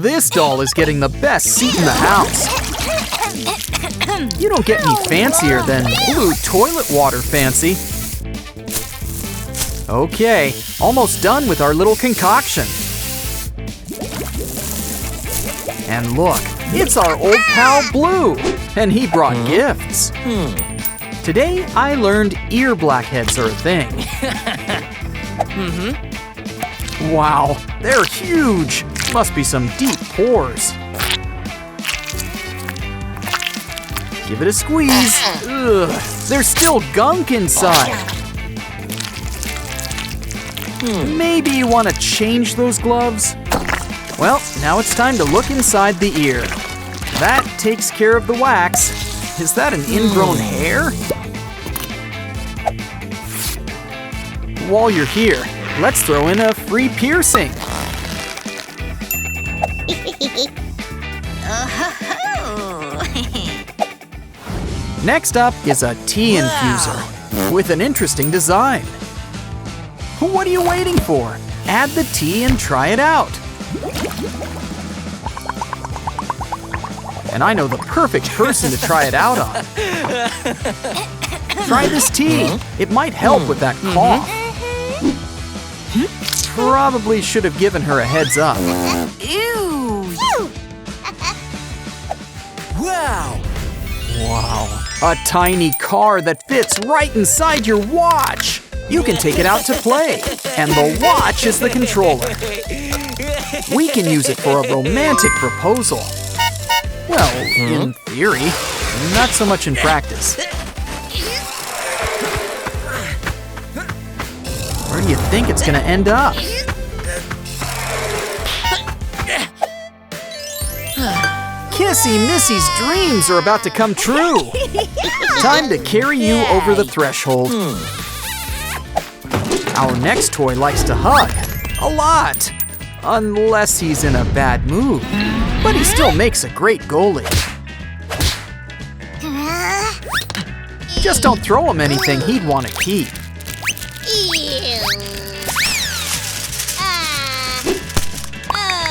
This doll is getting the best seat in the house. You don't get any fancier than blue toilet water fancy. Okay, almost done with our little concoction. And look, it's our old pal Blue, and he brought gifts. Today, I learned ear blackheads are a thing. Wow, they're huge. Must be some deep pores. Give it a squeeze. Ugh, there's still gunk inside. Maybe you want to change those gloves? Well, now it's time to look inside the ear. That takes care of the wax. Is that an ingrown hair? While you're here, let's throw in a free piercing. Next up is a tea infuser with an interesting design. What are you waiting for? Add the tea and try it out. And I know the perfect person to try it out on. Try this tea. It might help with that cough. Probably should have given her a heads up. Ew! Wow! Wow, a tiny car that fits right inside your watch. You can take it out to play, and the watch is the controller. We can use it for a romantic proposal. Well, in theory, not so much in practice. Where do you think it's gonna end up? Kissy Missy's dreams are about to come true. Time to carry you over the threshold. Our next toy likes to hug. A lot. Unless he's in a bad mood. But he still makes a great goalie. Just don't throw him anything he'd want to keep.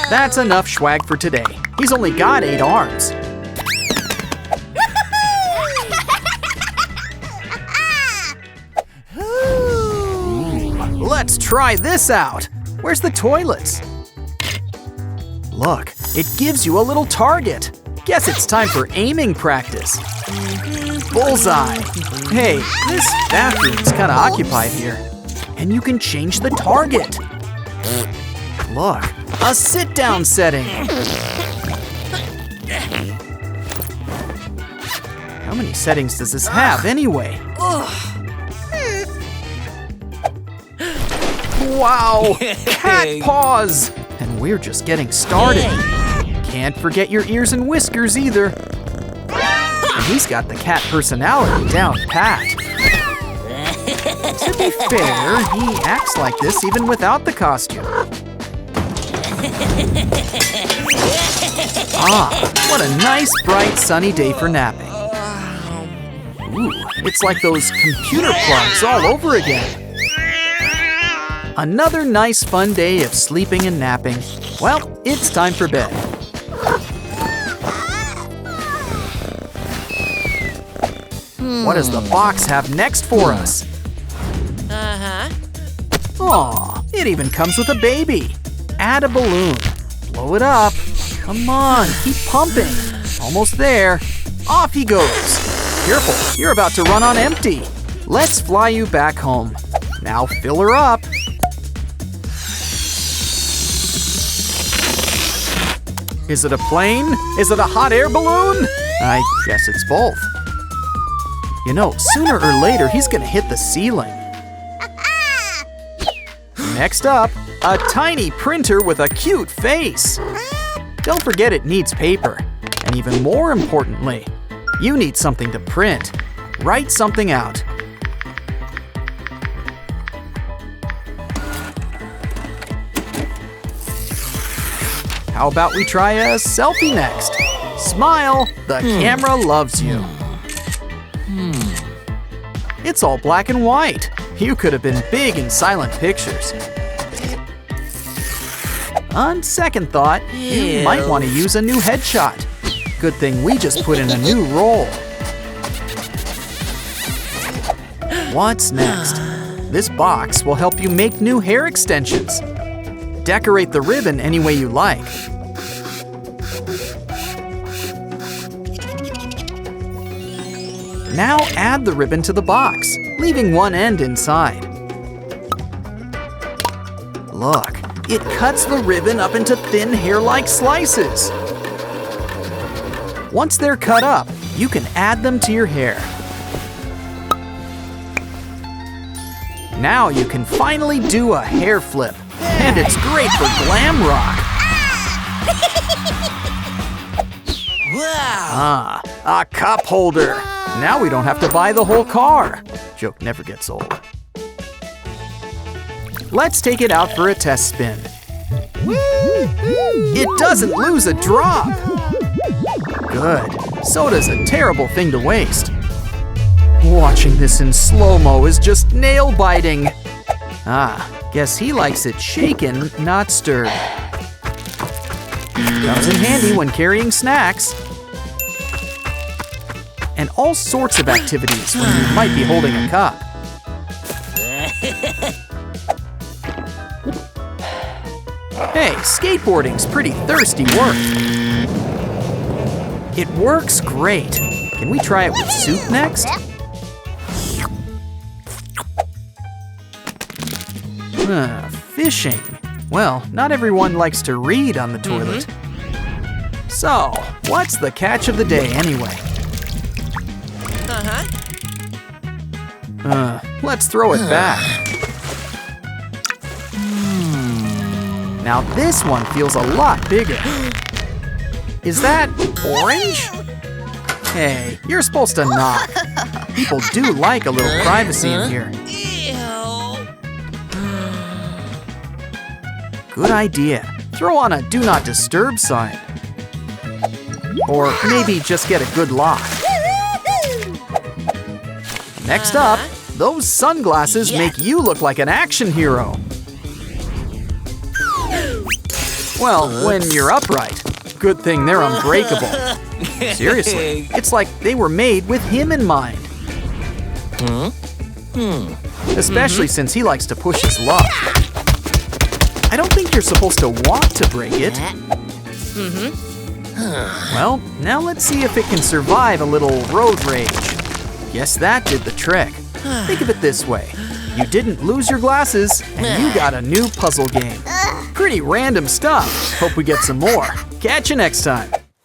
That's enough swag for today. He's only got 8 arms. Let's try this out. Where's the toilets? Look, it gives you a little target. Guess it's time for aiming practice. Bullseye. Hey, this bathroom's kind of occupied here. And you can change the target. Look, a sit-down setting. How many settings does this have anyway? Wow, cat paws! And we're just getting started. Can't forget your ears and whiskers either. And he's got the cat personality down pat. To be fair, he acts like this even without the costume. Ah, what a nice, bright, sunny day for napping. Ooh, it's like those computer plugs all over again. Another nice, fun day of sleeping and napping. Well, it's time for bed. What does the box have next for us? Aw, it even comes with a baby. Add a balloon. Blow it up. Come on, keep pumping. Almost there. Off he goes. Careful, you're about to run on empty. Let's fly you back home. Now fill her up. Is it a plane? Is it a hot air balloon? I guess it's both. You know, sooner or later, he's gonna hit the ceiling. Next up, a tiny printer with a cute face. Don't forget it needs paper. And even more importantly, you need something to print. Write something out. How about we try a selfie next? Smile, the camera loves you. It's all black and white. You could have been big in silent pictures. On second thought, you might want to use a new headshot. Good thing we just put in a new roll. What's next? This box will help you make new hair extensions. Decorate the ribbon any way you like. Now add the ribbon to the box, leaving one end inside. Look, it cuts the ribbon up into thin hair-like slices. Once they're cut up, you can add them to your hair. Now you can finally do a hair flip, and it's great for glam rock. Wow! A cup holder. Now we don't have to buy the whole car. Joke never gets old. Let's take it out for a test spin. It doesn't lose a drop. Good. Soda's a terrible thing to waste. Watching this in slow-mo is just nail-biting. Guess he likes it shaken, not stirred. Comes in handy when carrying snacks. And all sorts of activities when you might be holding a cup. Hey, skateboarding's pretty thirsty work. It works great. Can we try it with soup next? Fishing. Well, not everyone likes to read on the toilet. So, what's the catch of the day anyway? Let's throw it back. Now this one feels a lot bigger. Is that orange? Hey, you're supposed to knock. People do like a little privacy in here. Good idea. Throw on a do not disturb sign. Or maybe just get a good lock. Next up, those sunglasses make you look like an action hero. Well, when you're upright. Good thing they're unbreakable. Seriously, it's like they were made with him in mind. Especially since he likes to push his luck. I don't think you're supposed to want to break it. Well, now let's see if it can survive a little road rage. Guess that did the trick. Think of it this way. You didn't lose your glasses, and you got a new puzzle game. Pretty random stuff. Hope we get some more. Catch you next time.